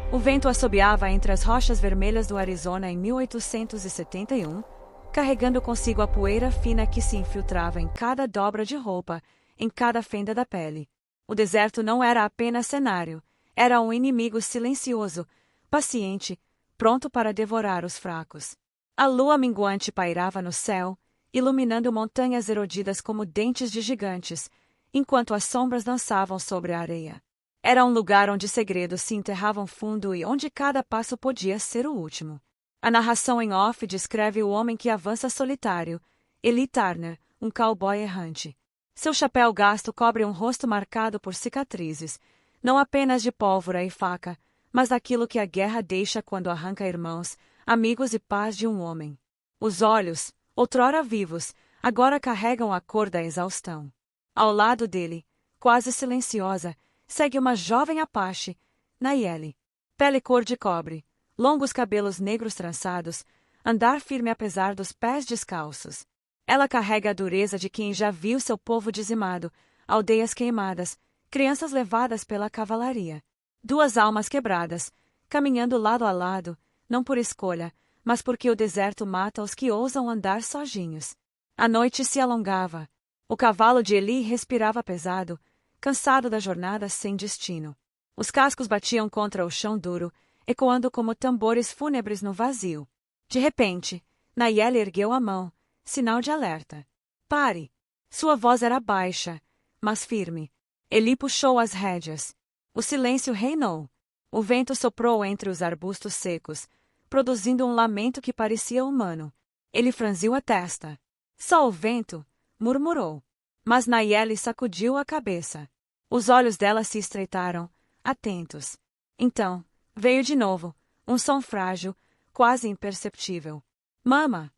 O vento assobiava entre as rochas vermelhas do Arizona em 1871, carregando consigo a poeira fina que se infiltrava em cada dobra de roupa, em cada fenda da pele. O deserto não era apenas cenário, era um inimigo silencioso, paciente, pronto para devorar os fracos. A lua minguante pairava no céu, iluminando montanhas erodidas como dentes de gigantes, enquanto as sombras dançavam sobre a areia. Era um lugar onde segredos se enterravam fundo e onde cada passo podia ser o último. A narração em off descreve o homem que avança solitário, Eli Turner, um cowboy errante. Seu chapéu gasto cobre um rosto marcado por cicatrizes, não apenas de pólvora e faca, mas daquilo que a guerra deixa quando arranca irmãos, amigos e paz de um homem. Os olhos, outrora vivos, agora carregam a cor da exaustão. Ao lado dele, quase silenciosa, segue uma jovem Apache, Nayeli. Pele cor de cobre, longos cabelos negros trançados, andar firme apesar dos pés descalços. Ela carrega a dureza de quem já viu seu povo dizimado, aldeias queimadas, crianças levadas pela cavalaria. Duas almas quebradas, caminhando lado a lado, não por escolha, mas porque o deserto mata os que ousam andar sozinhos. A noite se alongava. O cavalo de Eli respirava pesado, cansado da jornada sem destino. Os cascos batiam contra o chão duro, ecoando como tambores fúnebres no vazio. De repente, Nayeli ergueu a mão, sinal de alerta. Pare! Sua voz era baixa, mas firme. Eli puxou as rédeas. O silêncio reinou. O vento soprou entre os arbustos secos, produzindo um lamento que parecia humano. Ele franziu a testa. Só o vento, murmurou. Mas Nayeli sacudiu a cabeça. Os olhos dela se estreitaram, atentos. Então, veio de novo, um som frágil, quase imperceptível. Mama!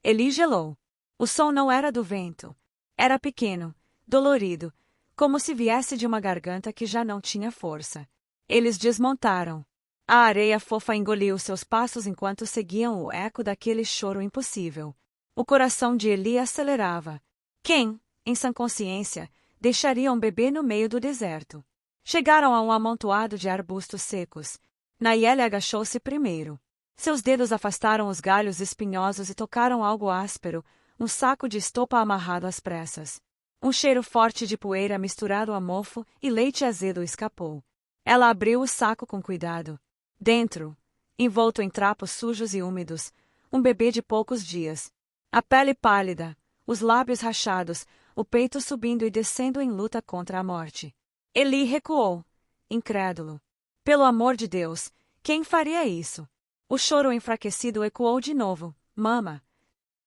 Eli gelou. O som não era do vento. Era pequeno, dolorido, como se viesse de uma garganta que já não tinha força. Eles desmontaram. A areia fofa engoliu seus passos enquanto seguiam o eco daquele choro impossível. O coração de Eli acelerava. Quem, em sã consciência, deixaria um bebê no meio do deserto? Chegaram a um amontoado de arbustos secos. Nayeli agachou-se primeiro. Seus dedos afastaram os galhos espinhosos e tocaram algo áspero, um saco de estopa amarrado às pressas. Um cheiro forte de poeira misturado a mofo e leite azedo escapou. Ela abriu o saco com cuidado. Dentro, envolto em trapos sujos e úmidos, um bebê de poucos dias. A pele pálida, os lábios rachados, o peito subindo e descendo em luta contra a morte. Eli recuou, incrédulo. Pelo amor de Deus, quem faria isso? O choro enfraquecido ecoou de novo. Mama!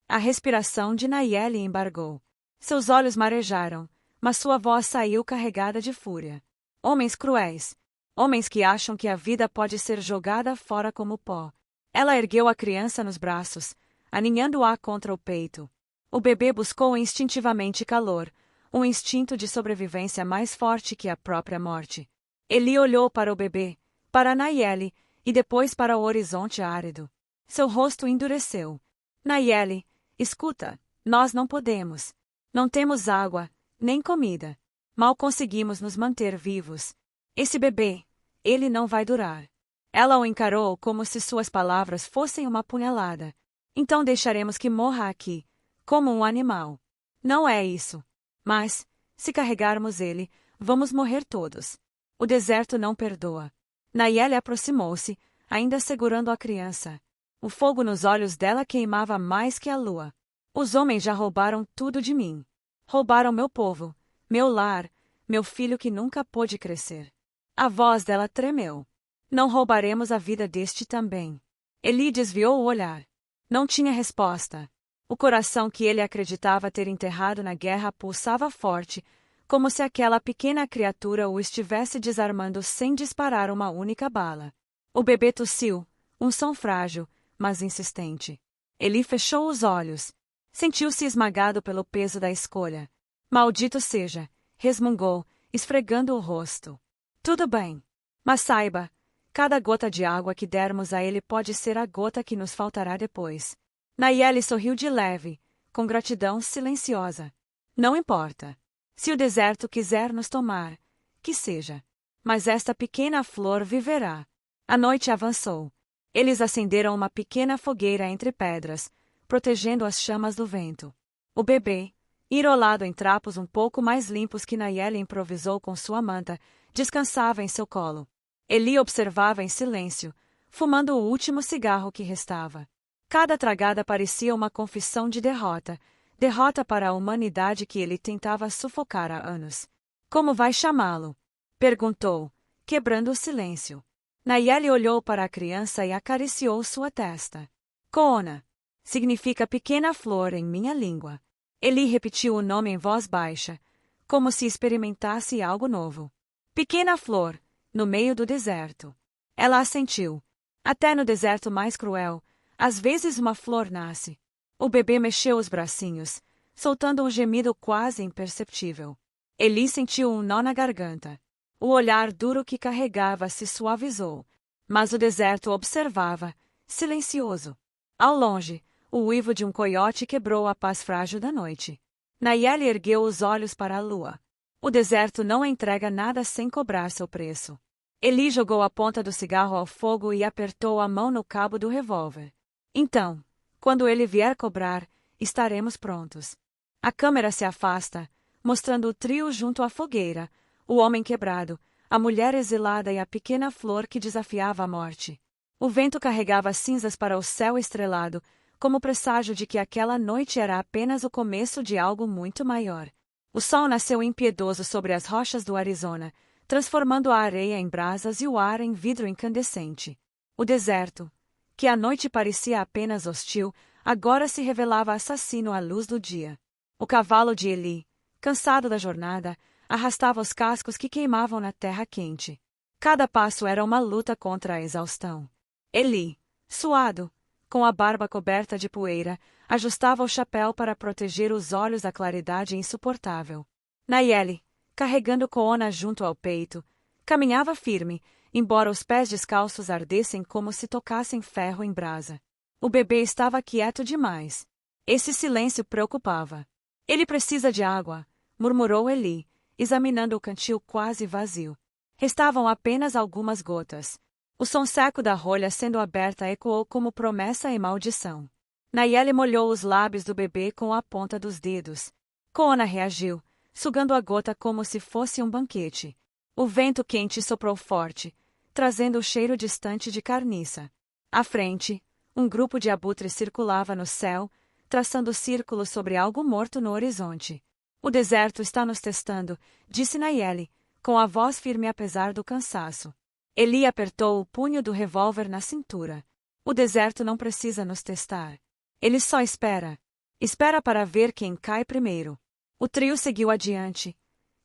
A respiração de Nayeli embargou. Seus olhos marejaram, mas sua voz saiu carregada de fúria. Homens cruéis. Homens que acham que a vida pode ser jogada fora como pó. Ela ergueu a criança nos braços, aninhando-a contra o peito. O bebê buscou instintivamente calor, um instinto de sobrevivência mais forte que a própria morte. Eli olhou para o bebê, para Nayeli, e depois para o horizonte árido. Seu rosto endureceu. Nayeli, escuta, nós não podemos. Não temos água, nem comida. Mal conseguimos nos manter vivos. Esse bebê, ele não vai durar. Ela o encarou como se suas palavras fossem uma punhalada. Então deixaremos que morra aqui, como um animal. Não é isso. Mas, se carregarmos ele, vamos morrer todos. O deserto não perdoa. Nayeli aproximou-se, ainda segurando a criança. O fogo nos olhos dela queimava mais que a lua. Os homens já roubaram tudo de mim. Roubaram meu povo, meu lar, meu filho que nunca pôde crescer. A voz dela tremeu. Não roubaremos a vida deste também. Eli desviou o olhar. Não tinha resposta. O coração que ele acreditava ter enterrado na guerra pulsava forte, como se aquela pequena criatura o estivesse desarmando sem disparar uma única bala. O bebê tossiu, um som frágil, mas insistente. Eli fechou os olhos. Sentiu-se esmagado pelo peso da escolha. Maldito seja, resmungou, esfregando o rosto. Tudo bem. Mas saiba, cada gota de água que dermos a ele pode ser a gota que nos faltará depois. Nayeli sorriu de leve, com gratidão silenciosa. Não importa. Se o deserto quiser nos tomar, que seja. Mas esta pequena flor viverá. A noite avançou. Eles acenderam uma pequena fogueira entre pedras, protegendo as chamas do vento. O bebê, enrolado em trapos um pouco mais limpos que Nayeli improvisou com sua manta, descansava em seu colo. Eli observava em silêncio, fumando o último cigarro que restava. Cada tragada parecia uma confissão de derrota, derrota para a humanidade que ele tentava sufocar há anos. Como vai chamá-lo? Perguntou, quebrando o silêncio. Nayeli olhou para a criança e acariciou sua testa. Koona. Significa pequena flor em minha língua. Eli repetiu o nome em voz baixa, como se experimentasse algo novo. Pequena flor, no meio do deserto. Ela assentiu. Até no deserto mais cruel, às vezes uma flor nasce. O bebê mexeu os bracinhos, soltando um gemido quase imperceptível. Eli sentiu um nó na garganta. O olhar duro que carregava se suavizou, mas o deserto observava, silencioso. Ao longe, o uivo de um coiote quebrou a paz frágil da noite. Nayeli ergueu os olhos para a lua. O deserto não entrega nada sem cobrar seu preço. Eli jogou a ponta do cigarro ao fogo e apertou a mão no cabo do revólver. Então, quando ele vier cobrar, estaremos prontos. A câmera se afasta, mostrando o trio junto à fogueira, o homem quebrado, a mulher exilada e a pequena flor que desafiava a morte. O vento carregava cinzas para o céu estrelado, como presságio de que aquela noite era apenas o começo de algo muito maior. O sol nasceu impiedoso sobre as rochas do Arizona, transformando a areia em brasas e o ar em vidro incandescente. O deserto, que à noite parecia apenas hostil, agora se revelava assassino à luz do dia. O cavalo de Eli, cansado da jornada, arrastava os cascos que queimavam na terra quente. Cada passo era uma luta contra a exaustão. Eli, suado, com a barba coberta de poeira, ajustava o chapéu para proteger os olhos da claridade insuportável. Nayeli, carregando Koona junto ao peito, caminhava firme, embora os pés descalços ardessem como se tocassem ferro em brasa. O bebê estava quieto demais. Esse silêncio preocupava. Ele precisa de água, murmurou Eli, examinando o cantil quase vazio. Restavam apenas algumas gotas. O som seco da rolha sendo aberta ecoou como promessa e maldição. Nayeli molhou os lábios do bebê com a ponta dos dedos. Koona reagiu, sugando a gota como se fosse um banquete. O vento quente soprou forte, trazendo o cheiro distante de carniça. À frente, um grupo de abutres circulava no céu, traçando círculos sobre algo morto no horizonte. O deserto está nos testando, disse Nayeli, com a voz firme apesar do cansaço. Eli apertou o punho do revólver na cintura. O deserto não precisa nos testar. Ele só espera. Espera para ver quem cai primeiro. O trio seguiu adiante.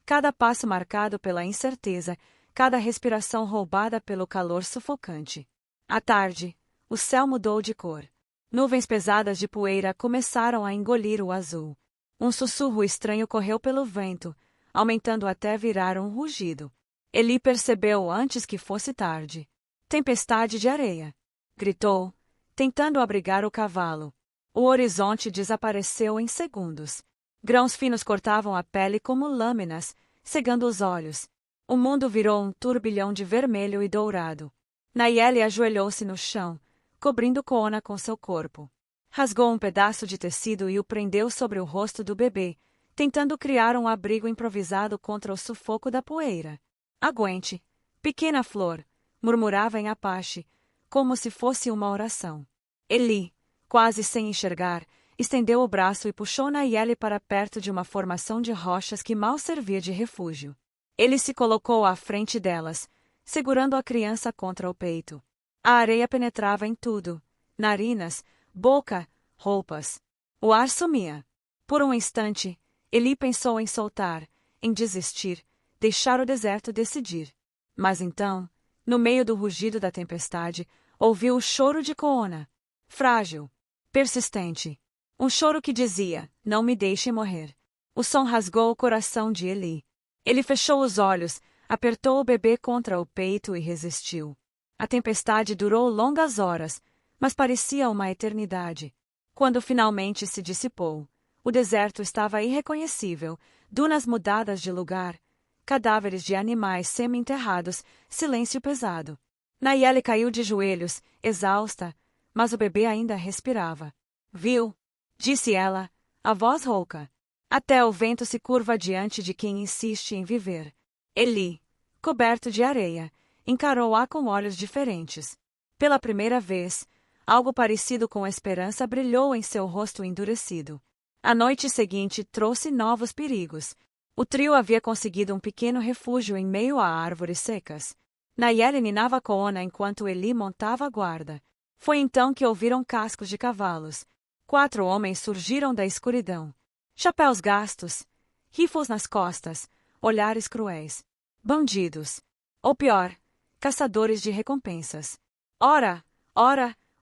Cada passo marcado pela incerteza, cada respiração roubada pelo calor sufocante. À tarde, o céu mudou de cor. Nuvens pesadas de poeira começaram a engolir o azul. Um sussurro estranho correu pelo vento, aumentando até virar um rugido. Eli percebeu antes que fosse tarde. Tempestade de areia! Gritou, tentando abrigar o cavalo. O horizonte desapareceu em segundos. Grãos finos cortavam a pele como lâminas, cegando os olhos. O mundo virou um turbilhão de vermelho e dourado. Nayeli ajoelhou-se no chão, cobrindo Koona com seu corpo. Rasgou um pedaço de tecido e o prendeu sobre o rosto do bebê, tentando criar um abrigo improvisado contra o sufoco da poeira. Aguente, pequena flor, murmurava em Apache, como se fosse uma oração. Eli, quase sem enxergar, estendeu o braço e puxou Nayeli para perto de uma formação de rochas que mal servia de refúgio. Ele se colocou à frente delas, segurando a criança contra o peito. A areia penetrava em tudo: narinas, boca, roupas. O ar sumia. Por um instante, Eli pensou em soltar, em desistir, deixar o deserto decidir. Mas então, no meio do rugido da tempestade, ouviu o choro de Koona. Frágil, persistente. Um choro que dizia: não me deixe morrer. O som rasgou o coração de Eli. Ele fechou os olhos, apertou o bebê contra o peito e resistiu. A tempestade durou longas horas, mas parecia uma eternidade. Quando finalmente se dissipou, o deserto estava irreconhecível, dunas mudadas de lugar, cadáveres de animais semi-enterrados, silêncio pesado. Nayeli caiu de joelhos, exausta, mas o bebê ainda respirava. Viu? Disse ela, a voz rouca. Até o vento se curva diante de quem insiste em viver. Eli, coberto de areia, encarou-a com olhos diferentes. Pela primeira vez, algo parecido com esperança brilhou em seu rosto endurecido. A noite seguinte trouxe novos perigos. O trio havia conseguido um pequeno refúgio em meio a árvores secas. Nayeli ninava com Ona enquanto Eli montava a guarda. Foi então que ouviram cascos de cavalos. 4 homens surgiram da escuridão. Chapéus gastos, rifles nas costas, olhares cruéis. Bandidos. Ou pior, caçadores de recompensas. Ora,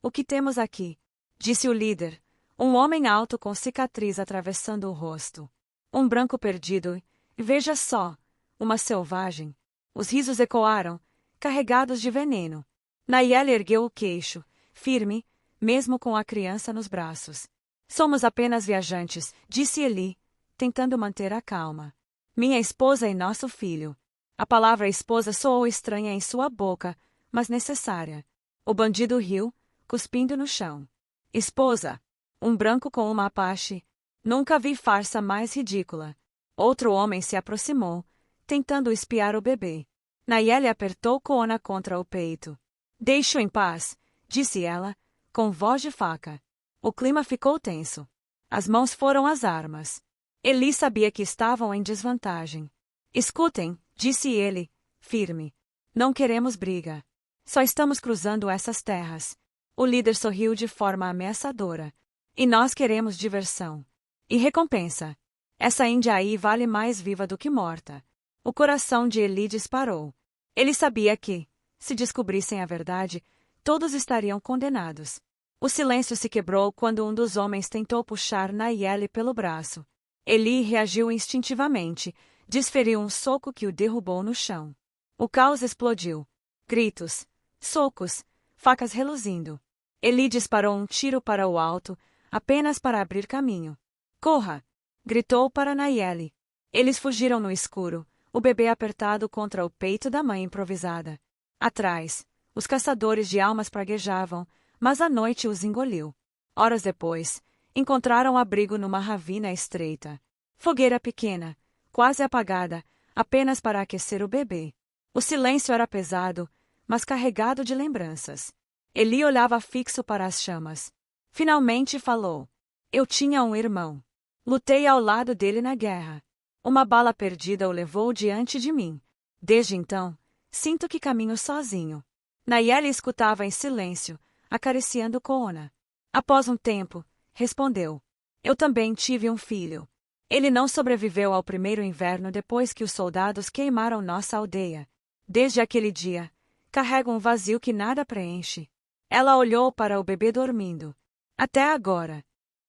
o que temos aqui? Disse o líder, um homem alto com cicatriz atravessando o rosto. Um branco perdido, e veja só, uma selvagem. Os risos ecoaram, carregados de veneno. Nayeli ergueu o queixo, firme, mesmo com a criança nos braços. Somos apenas viajantes, disse Eli, tentando manter a calma. Minha esposa e nosso filho. A palavra esposa soou estranha em sua boca, mas necessária. O bandido riu, cuspindo no chão. Esposa. Um branco com uma Apache. Nunca vi farsa mais ridícula. Outro homem se aproximou, tentando espiar o bebê. Nayeli apertou Kona contra o peito. Deixe-o em paz, disse ela, com voz de faca. O clima ficou tenso. As mãos foram às armas. Eli sabia que estavam em desvantagem. Escutem, disse ele, firme. Não queremos briga. Só estamos cruzando essas terras. O líder sorriu de forma ameaçadora. E nós queremos diversão. E recompensa. Essa índia aí vale mais viva do que morta. O coração de Eli disparou. Ele sabia que, se descobrissem a verdade, todos estariam condenados. O silêncio se quebrou quando um dos homens tentou puxar Nayeli pelo braço. Eli reagiu instintivamente, desferiu um soco que o derrubou no chão. O caos explodiu. Gritos, socos, facas reluzindo. Eli disparou um tiro para o alto, apenas para abrir caminho. Corra! Gritou para Nayeli. Eles fugiram no escuro, o bebê apertado contra o peito da mãe improvisada. Atrás, os caçadores de almas praguejavam, mas a noite os engoliu. Horas depois, encontraram abrigo numa ravina estreita. Fogueira pequena, quase apagada, apenas para aquecer o bebê. O silêncio era pesado, mas carregado de lembranças. Eli olhava fixo para as chamas. Finalmente falou. Eu tinha um irmão. Lutei ao lado dele na guerra. Uma bala perdida o levou diante de mim. Desde então, sinto que caminho sozinho. Nayeli escutava em silêncio, acariciando Kona. Após um tempo, respondeu. Eu também tive um filho. Ele não sobreviveu ao primeiro inverno depois que os soldados queimaram nossa aldeia. Desde aquele dia, carrego um vazio que nada preenche. Ela olhou para o bebê dormindo. Até agora.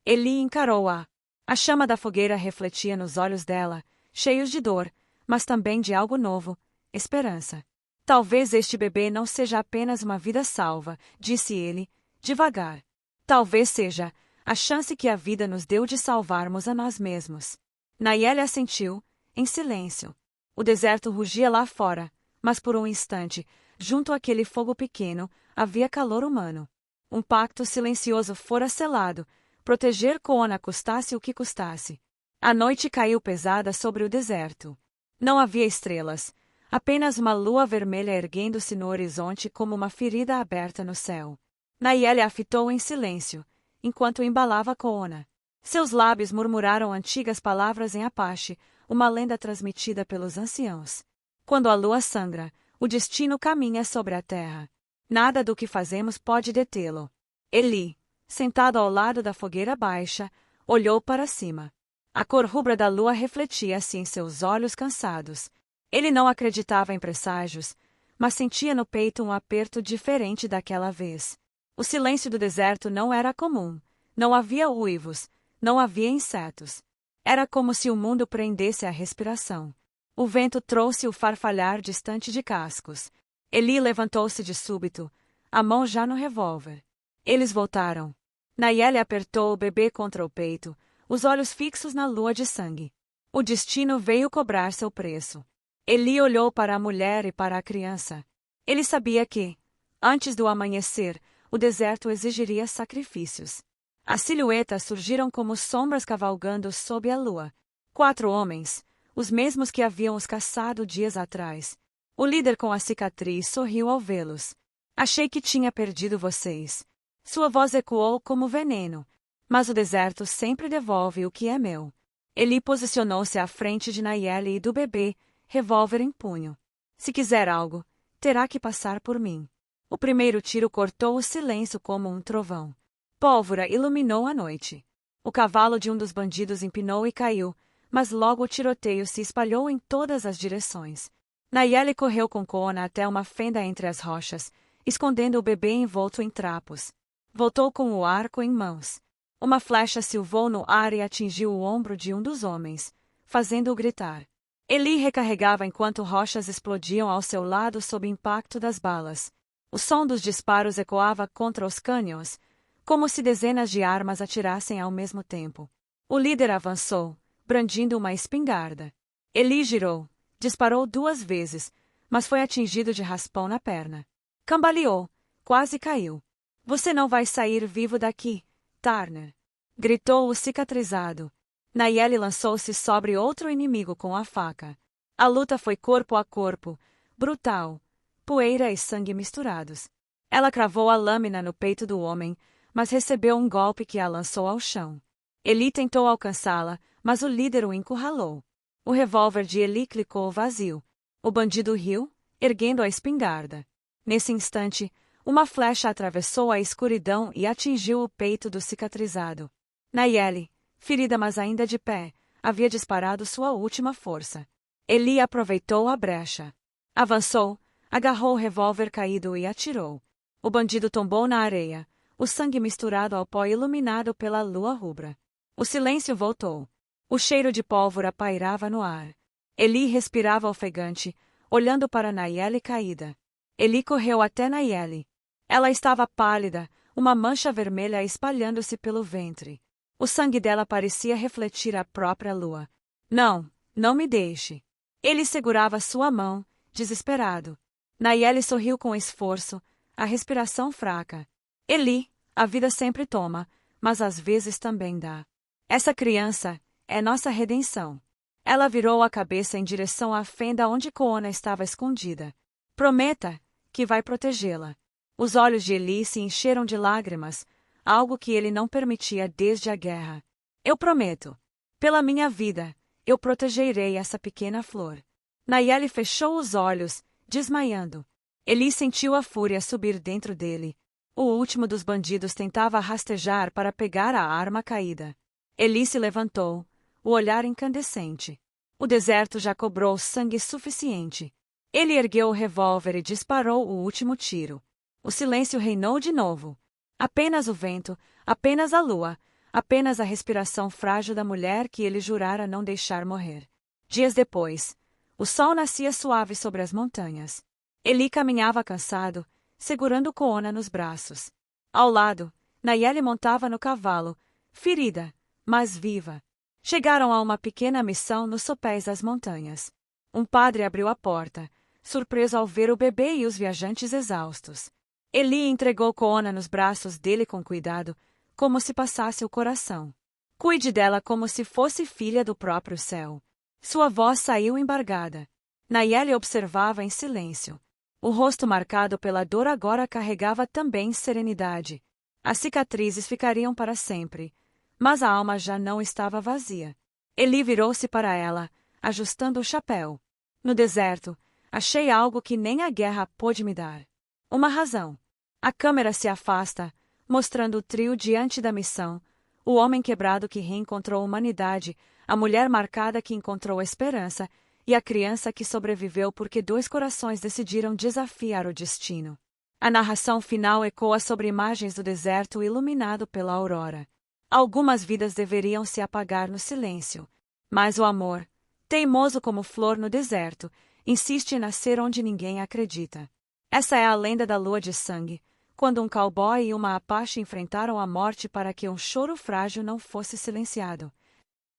Eli encarou-a. A chama da fogueira refletia nos olhos dela, cheios de dor, mas também de algo novo, esperança. Talvez este bebê não seja apenas uma vida salva, disse ele, devagar. Talvez seja a chance que a vida nos deu de salvarmos a nós mesmos. Nayeli assentiu, em silêncio. O deserto rugia lá fora, mas por um instante, junto àquele fogo pequeno, havia calor humano. Um pacto silencioso fora selado, proteger Kona custasse o que custasse. A noite caiu pesada sobre o deserto. Não havia estrelas, apenas uma lua vermelha erguendo-se no horizonte como uma ferida aberta no céu. Nayeli a fitou em silêncio, enquanto embalava Kona. Seus lábios murmuraram antigas palavras em Apache, uma lenda transmitida pelos anciãos. Quando a lua sangra, o destino caminha sobre a terra. Nada do que fazemos pode detê-lo. Eli, sentado ao lado da fogueira baixa, olhou para cima. A cor rubra da lua refletia-se em seus olhos cansados. Ele não acreditava em presságios, mas sentia no peito um aperto diferente daquela vez. O silêncio do deserto não era comum. Não havia uivos, não havia insetos. Era como se o mundo prendesse a respiração. O vento trouxe o farfalhar distante de cascos. Eli levantou-se de súbito, a mão já no revólver. Eles voltaram. Nayeli apertou o bebê contra o peito, os olhos fixos na lua de sangue. O destino veio cobrar seu preço. Eli olhou para a mulher e para a criança. Ele sabia que, Antes do amanhecer, o deserto exigiria sacrifícios. As silhuetas surgiram como sombras cavalgando sob a lua. 4 homens, os mesmos que haviam os caçado dias atrás. O líder com a cicatriz sorriu ao vê-los. Achei que tinha perdido vocês. Sua voz ecoou como veneno. Mas o deserto sempre devolve o que é meu. Eli posicionou-se à frente de Nayeli e do bebê, revólver em punho. Se quiser algo, terá que passar por mim. O primeiro tiro cortou o silêncio como um trovão. Pólvora iluminou a noite. O cavalo de um dos bandidos empinou e caiu, mas logo o tiroteio se espalhou em todas as direções. Nayeli correu com Koona até uma fenda entre as rochas, escondendo o bebê envolto em trapos. Voltou com o arco em mãos. Uma flecha silvou no ar e atingiu o ombro de um dos homens, fazendo-o gritar. Eli recarregava enquanto rochas explodiam ao seu lado sob o impacto das balas. O som dos disparos ecoava contra os cânions, como se dezenas de armas atirassem ao mesmo tempo. O líder avançou, brandindo uma espingarda. Eli girou, disparou 2 vezes, mas foi atingido de raspão na perna. Cambaleou, quase caiu. Você não vai sair vivo daqui, Turner! Gritou o cicatrizado. Nayeli lançou-se sobre outro inimigo com a faca. A luta foi corpo a corpo, brutal, poeira e sangue misturados. Ela cravou a lâmina no peito do homem, mas recebeu um golpe que a lançou ao chão. Eli tentou alcançá-la, mas o líder o encurralou. O revólver de Eli clicou vazio. O bandido riu, erguendo a espingarda. Nesse instante, uma flecha atravessou a escuridão e atingiu o peito do cicatrizado. Nayeli, ferida mas ainda de pé, havia disparado sua última força. Eli aproveitou a brecha. Avançou, agarrou o revólver caído e atirou. O bandido tombou na areia, o sangue misturado ao pó iluminado pela lua rubra. O silêncio voltou. O cheiro de pólvora pairava no ar. Eli respirava ofegante, olhando para Nayeli caída. Eli correu até Nayeli. Ela estava pálida, uma mancha vermelha espalhando-se pelo ventre. O sangue dela parecia refletir a própria lua. Não, não me deixe. Ele segurava sua mão, desesperado. Nayeli sorriu com esforço, a respiração fraca. Eli, a vida sempre toma, mas às vezes também dá. Essa criança é nossa redenção. Ela virou a cabeça em direção à fenda onde Koona estava escondida. Prometa que vai protegê-la. Os olhos de Eli se encheram de lágrimas, algo que ele não permitia desde a guerra. Eu prometo. Pela minha vida, eu protegerei essa pequena flor. Nayeli fechou os olhos, desmaiando. Eli sentiu a fúria subir dentro dele. O último dos bandidos tentava rastejar para pegar a arma caída. Eli se levantou, o olhar incandescente. O deserto já cobrou sangue suficiente. Ele ergueu o revólver e disparou o último tiro. O silêncio reinou de novo. Apenas o vento, apenas a lua, apenas a respiração frágil da mulher que ele jurara não deixar morrer. Dias depois, o sol nascia suave sobre as montanhas. Eli caminhava cansado, segurando Koona nos braços. Ao lado, Nayeli montava no cavalo, ferida, mas viva. Chegaram a uma pequena missão nos sopés das montanhas. Um padre abriu a porta, surpreso ao ver o bebê e os viajantes exaustos. Eli entregou Koona nos braços dele com cuidado, como se passasse o coração. Cuide dela como se fosse filha do próprio céu. Sua voz saiu embargada. Nayeli observava em silêncio. O rosto marcado pela dor agora carregava também serenidade. As cicatrizes ficariam para sempre, mas a alma já não estava vazia. Eli virou-se para ela, ajustando o chapéu. No deserto, achei algo que nem a guerra pôde me dar. Uma razão. A câmera se afasta, mostrando o trio diante da missão, o homem quebrado que reencontrou a humanidade, a mulher marcada que encontrou a esperança e a criança que sobreviveu porque 2 corações decidiram desafiar o destino. A narração final ecoa sobre imagens do deserto iluminado pela aurora. Algumas vidas deveriam se apagar no silêncio, mas o amor, teimoso como flor no deserto, insiste em nascer onde ninguém acredita. Essa é a lenda da lua de sangue, quando um cowboy e uma apache enfrentaram a morte para que um choro frágil não fosse silenciado.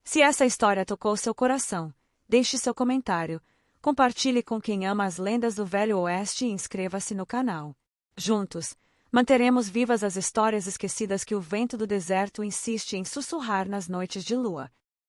Se essa história tocou seu coração, deixe seu comentário, compartilhe com quem ama as lendas do Velho Oeste e inscreva-se no canal. Juntos, manteremos vivas as histórias esquecidas que o vento do deserto insiste em sussurrar nas noites de lua.